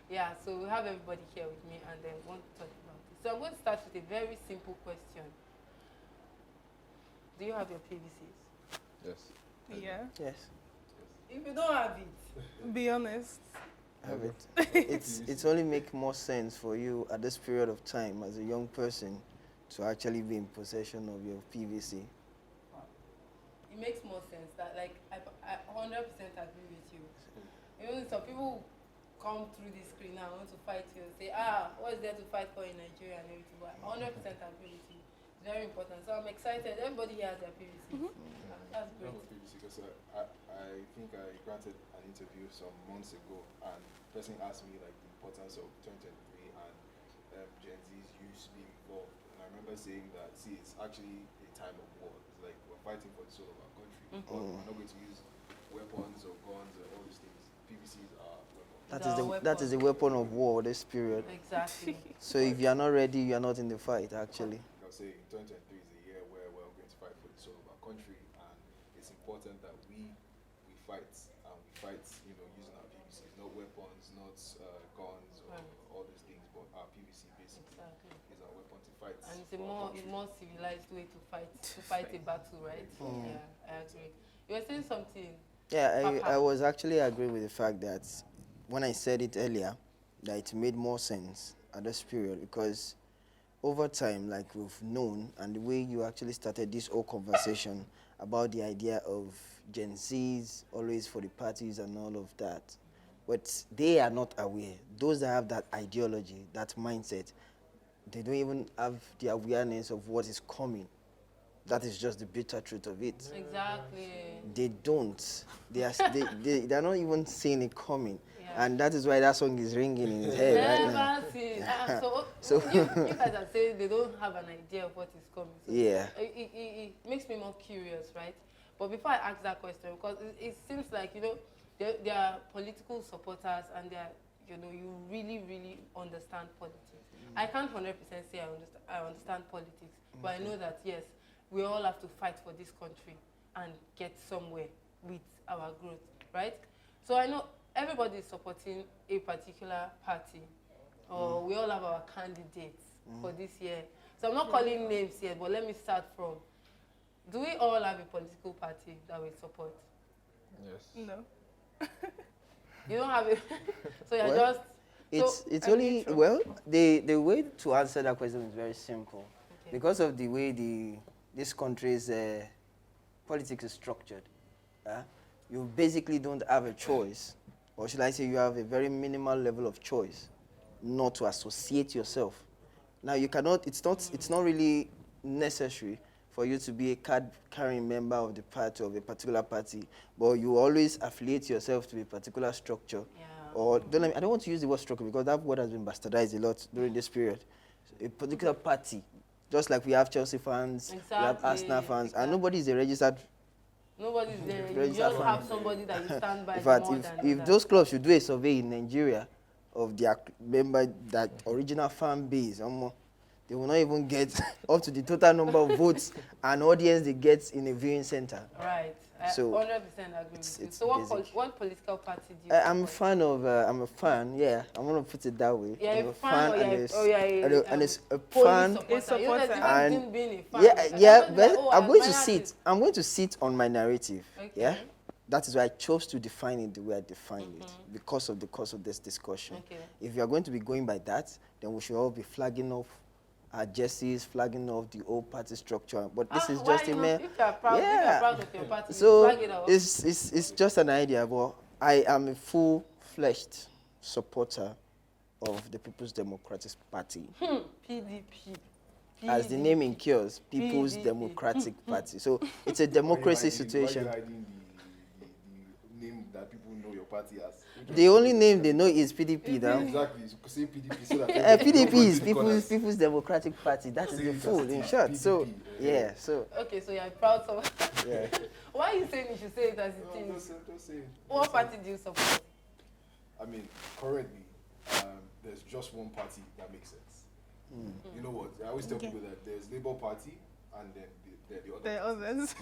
Yeah, so we have everybody here with me and then want to talk about it. So I'm going to start with a very simple question. Do you have your PVCs? Yes. Yeah. Yes. If you don't have it, Be honest. Have it. It's only make more sense for you at this period of time as a young person to actually be in possession of your PVC. it makes more sense that like I 100% agree with you. You know, some people come through this screen now want to fight you and say, what is there to fight for in Nigeria and everything, but 100% agree with you. It's very important. So I'm excited. Everybody here has their PVC. That's great. Because I think I granted an interview some months ago, and the person asked me like the importance of 2023 and Gen Z's use being involved. And I remember saying that, see, it's actually a time of war. It's like we're fighting for the soul of our country. But we're not going to use weapons or guns or all these things. PVCs are weapons. That is the weapon of war this period. Exactly. So if you are not ready, you are not in the fight actually. I'll say 2023 is a year where we're going to fight for the soul of our country, and it's important that we fight, and we fight, you know, using our PVCs, not weapons, not guns or all these things, but our PVC basically is our weapon to fight. And it's a more civilized way to fight a battle, right? Yeah, I agree. You were saying something. Yeah, I was actually agreeing with the fact that when I said it earlier, that it made more sense at this period because over time, like we've known, and the way you actually started this whole conversation about the idea of Gen Zs, always for the parties and all of that, but they are not aware. Those that have that ideology, that mindset, they don't even have the awareness of what is coming. That is just the bitter truth of it. Exactly. They don't. They are not even seeing it coming. Yeah. And that is why that song is ringing in his head right now. Never seen. So you guys are saying they don't have an idea of what is coming. So Yeah. It makes me more curious, right? But before I ask that question, because it seems like, you know, there are political supporters and they are, you know, you really, really understand politics. I can't 100% say I understand politics, but I know that, yes, we all have to fight for this country and get somewhere with our growth, right? So I know everybody is supporting a particular party, or we all have our candidates for this year. So I'm not calling names here, but let me start from, do we all have a political party that we support? Yes. No. You don't have it? So you're Well, just... it's only, well, the way to answer that question is very simple. Okay. Because of the way this country's politics is structured, you basically don't have a choice, or should I say you have a very minimal level of choice not to associate yourself. Now you cannot, it's not really necessary for you to be a card-carrying member of the party, of a particular party, but you always affiliate yourself to a particular structure. Yeah. Or I don't want to use the word structure because that word has been bastardized a lot during this period. A particular party, just like we have Chelsea fans, we have Arsenal fans, and nobody is a registered. Nobody's there. You Registered just fan. have somebody that you stand by. In fact, more than if that. those clubs should do a survey in Nigeria of their member, that original fan base, they will not even get up to the total number of votes and audience they get in a viewing center. Right. I So 100% agree with you. So what political party do you I'm a fan of, yeah, I'm going to put it that way. Yeah, I'm a fan or and it's a fan. fan. A supporter. And being a fan. Yeah, but like, I'm going to admire sit. this. I'm going to sit on my narrative. Okay. Yeah, that is why I chose to define it the way I defined it because of the course of this discussion. Okay. If you are going to be going by that, then we should all be flagging off our jerseys, flagging off the old party structure. But this is just a mere. If you are proud, if you are proud of your party, So you flag it off. it's just an idea, but I am a full-fledged supporter of the People's Democratic Party. PDP. As the name incurs, People's PDP. Democratic Party. So it's a democracy situation. Why are you hiding the name that people know your party as? The only name they know is PDP now. Exactly. So say PDP so that PDP is People's Democratic Party. That is the full, in short. So, yeah, so. Okay, so you are proud of. Yeah. Why are you saying you should say it as it is? Don't say it. What party do you support? I mean, currently, there's just one party that makes sense. You know what? I always tell people that there's Labour Party and then the other. The others.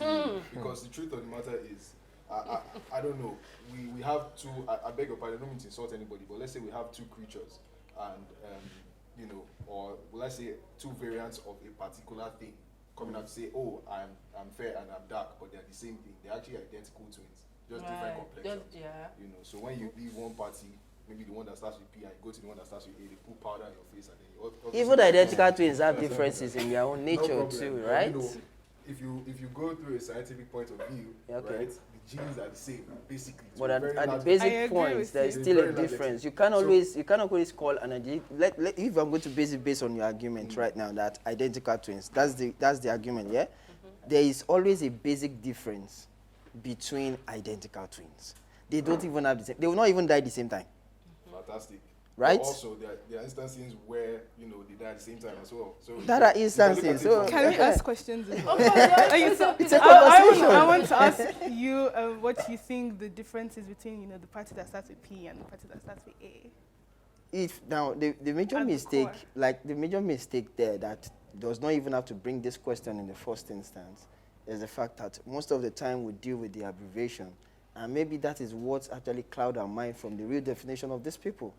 Because the truth of the matter is, I don't know. We have two. I beg your pardon. I don't mean to insult anybody, but let's say we have two creatures, and you know, or let's say two variants of a particular thing coming out to say, oh, I'm fair and I'm dark, but they're the same thing. They're actually identical twins, just different complexions. You know, so when you leave one party, maybe the one that starts with P, and you go to the one that starts with A, they put powder on your face, and then you even identical twins have differences in their own nature too, right? You know, if you go through a scientific point of view, right, the genes are the same basically. But at the basic points, there is still a difference. You can't always call an if I'm going to base it based on your argument right now that identical twins, that's the argument, yeah. There is always a basic difference between identical twins. They don't even have the same. They will not even die at the same time. Fantastic. Right? But also, there are instances where, you know, they die at the same time as well. So that are instances. So can we ask questions as well? It's a conversation. I want to ask you what you think the difference is between, you know, the party that starts with P and the party that starts with A. If now the major mistake, the major mistake there that does not even have to bring this question in the first instance, is the fact that most of the time we deal with the abbreviation, and maybe that is what's actually cloud our mind from the real definition of these people.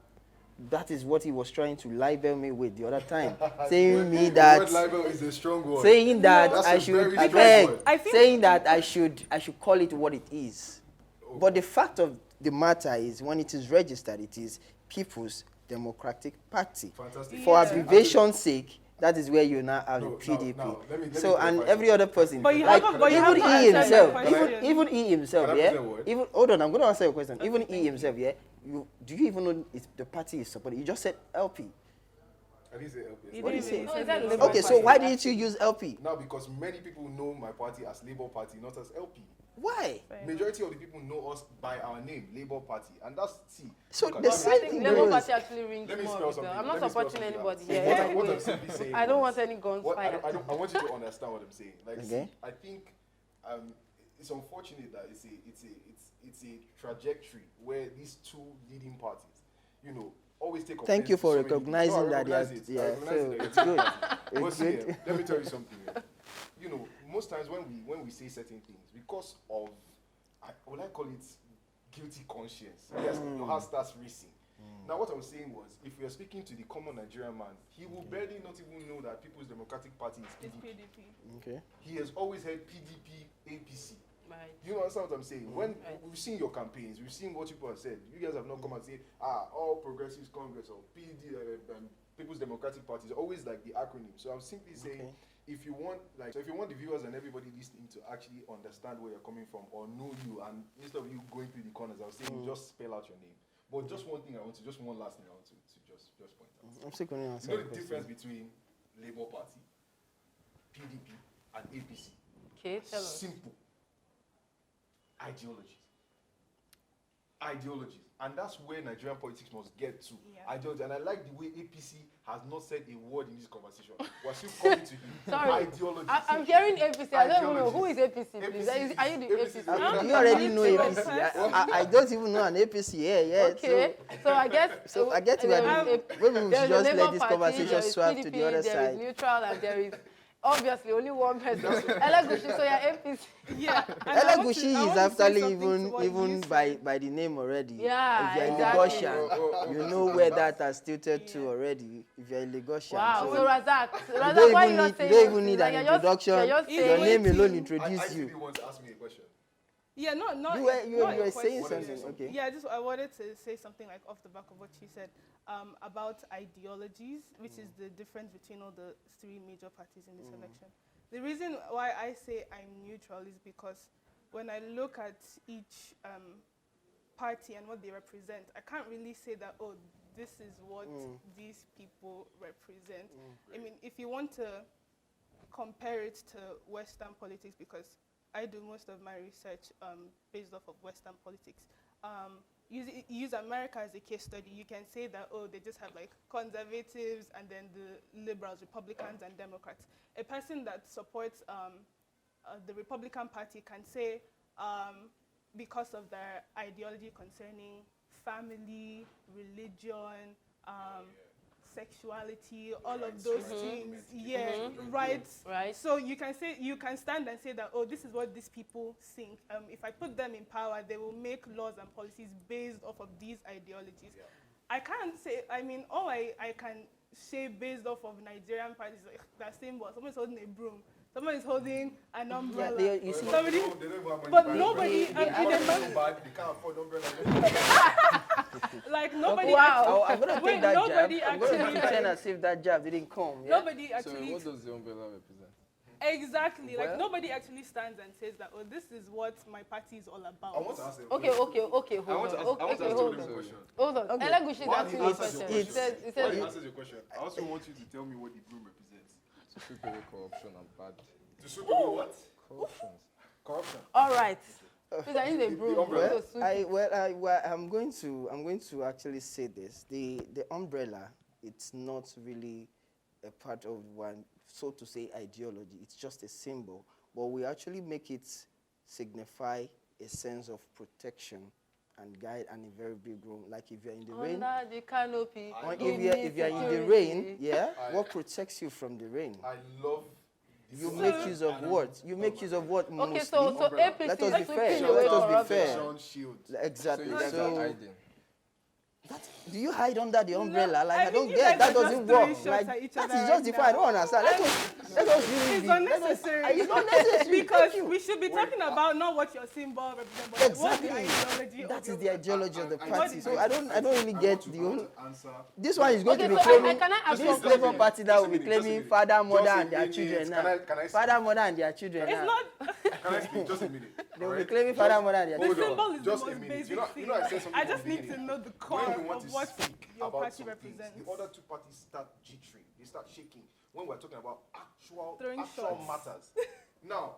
That is what he was trying to libel me with the other time, saying me that the word libel is a strong word. Saying that I should I should call it what it is. Okay. But the fact of the matter is, when it is registered, it is People's Democratic Party. Fantastic. For abbreviation's sake, that is where you now have the PDP. Let me and every other person, but you like even he himself, even he himself, yeah. Even hold on, I'm going to answer your question. Even he himself, yeah. Do you even know if the party is supported? You just said LP. I didn't say LP. What did you say? No, okay, so why didn't you use LP? Now, because many people know my party as Labour Party, not as LP. Why? Majority of the people know us by our name, Labour Party, and that's T. So the same thing Labour goes. Party actually rings more. I'm not supporting anybody here. What I'm simply saying. I don't want any guns fired. I want you to understand what I'm saying. Like, okay. I think it's unfortunate that it's a trajectory where these two leading parties, you know, always take. Thank you for recognizing that. It's good. It's good. Let me tell you something. You know, most times when we say certain things, because of, what I call it, guilty conscience. Yes, your heart starts racing. Now, what I was saying was, if we are speaking to the common Nigerian man, he will barely not even know that People's Democratic Party is PDP. Okay. He has always heard PDP, APC. Right. You understand what I'm saying? When we've seen your campaigns, we've seen what people have said. You guys have not come and say, all Progressives Congress or People's Democratic Party is always like the acronym. So I'm simply saying, if you want the viewers and everybody listening to actually understand where you're coming from or know you, and instead of you going through the corners, I was saying just spell out your name. But just one last thing I want to point out. I'm still going to answer. You know the difference between Labour Party, PDP, and APC? Okay, tell us. Simple. Ideologies. And that's where Nigerian politics must get to. Yeah. Ideology. And I like the way APC has not said a word in this conversation. We're still coming to him. Sorry. Ideologies. I'm hearing APC. I don't even know. Who is APC, please? Are you the APC? You already know APC. I don't even know an APC here yet. Okay. So I guess maybe we should just let this conversation swap to the other side. There is neutral and there is obviously only one person. Elagushi, so you're APC. Yeah. Elagushi is actually even by the name already. Yeah. If you're exactly. in Lagosian, you know where that has tilted to already. If you're in Lagosian. Wow. So Razak, why you not saying? You don't even need an introduction. Your name alone introduces you. I want to ask me a question. Yeah, not you were saying something. Okay. Yeah, I wanted to say something like off the back of what you said about ideologies, which is the difference between all the three major parties in this election. The reason why I say I'm neutral is because when I look at each party and what they represent, I can't really say that, oh, this is what these people represent. I mean, if you want to compare it to Western politics, because I do most of my research based off of Western politics. Use America as a case study. You can say that, oh, they just have like conservatives and then the liberals, Republicans and Democrats. A person that supports the Republican Party can say, because of their ideology concerning family, religion, sexuality, all of those things. Yeah, right. Right. So you can stand and say that, oh, this is what these people think. If I put them in power, they will make laws and policies based off of these ideologies. Yeah. I can't say, I mean, all I can say based off of Nigerian parties, like that symbol, someone's holding a broom, someone is holding an umbrella. Yeah, you see, Somebody, They don't have money but to buy nobody, umbrella. in They the can't afford umbrella. like nobody. Wow. I'm gonna Wait, take that jab. nobody I'm gonna actually- pretend as if that jab didn't come. Yeah? Nobody So actually. what does the umbrella represent? Exactly. Like Well- nobody actually stands and says that, oh, this is what my party is all about. I want to ask a Okay, question. hold I want to on. ask, I want to ask Hold you a on. question. Hold on. Okay. Elegushi is While asking he a answers your question. He question, said, while he answers your question, I also want you to tell me what the broom represents. To sweep away corruption and bad To sweep away what? corruptions. Corruption. all right. Please, I need a broom. umbrella. to sweep. I'm going to actually say this. The umbrella, it's not really a part of one, so to say, ideology. It's just a symbol, but we actually make it signify a sense of protection and guide and a very big room. Like if you're in the rain, Under the canopy. I give if me you're in the security. rain, yeah, I- what protects you from the rain? I love You this make side. use of what? You make use of what Okay, mostly? so Umbrella. APC Let us is be fair. sweeping Let away us be corruption. fair. Protection shield. Exactly. So you guys are So, hiding. do you hide under the umbrella? Like I I don't think you get guys that are just doesn't throwing work. shots Like at each that other is right just the I don't understand. Let us really It's be- let us- unnecessary. It's not necessary. Because Thank you. we should be talking about not what your symbol represents, but what's the Exactly. ideology That of is your the ideology of the I- party. So I don't really I get want to- the I want whole. to answer. This one is going Okay, to be so I claiming. can I ask This one Labour question? Party that will be Just a minute, claiming just a father, minute. mother, Just a and their minute. children Can now. I speak? Father, mother, and their children It's now. not. Can I speak? Just a minute. They will be alright? claiming Just- father, mother, and their The Hold children. symbol on, is the just a most minute. basic You know, thing. I said something I from just the need to beginning. know the When core we want of to what speak your about party some things, represents. the other two parties start jittering. They start shaking when we're talking about actual Throwing shots. matters. Now,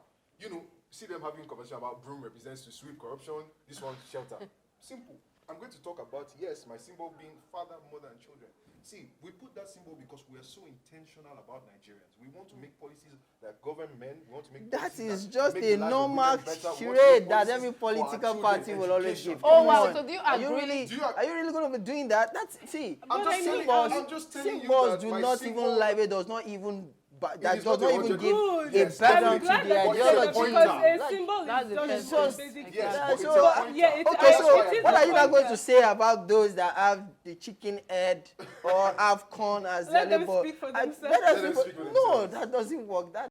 see them having conversation about broom represents to sweep corruption. This one shelter. Simple. I'm going to talk about my symbol being father, mother, and children. See, we put that symbol because we are so intentional about Nigerians. We want to make policies that govern men. We want to make That policies is just make a the lives of normal women better. We want to make charade that policies every for our political children, party will always education. give. Oh, Come wow. on. So do you Are you agree? really? Do you Are you really going to be doing that? That's see. I'm just telling- Symbols, I'm just telling you symbols that do my not symbol- even label, does not even. That is does not not a even hundred- give Good. a Yes, background to glad the that you said that ideology. because Like, a symbol that's is the just first- a basic Yes, thing. but so- it's a pointer. Yeah, it's Okay, so it is what a are you now going pointer. to say about those that have the chicken head or have corn as Let their them label? speak for I- themselves. let them Let them speak speak for no, themselves. that doesn't work. That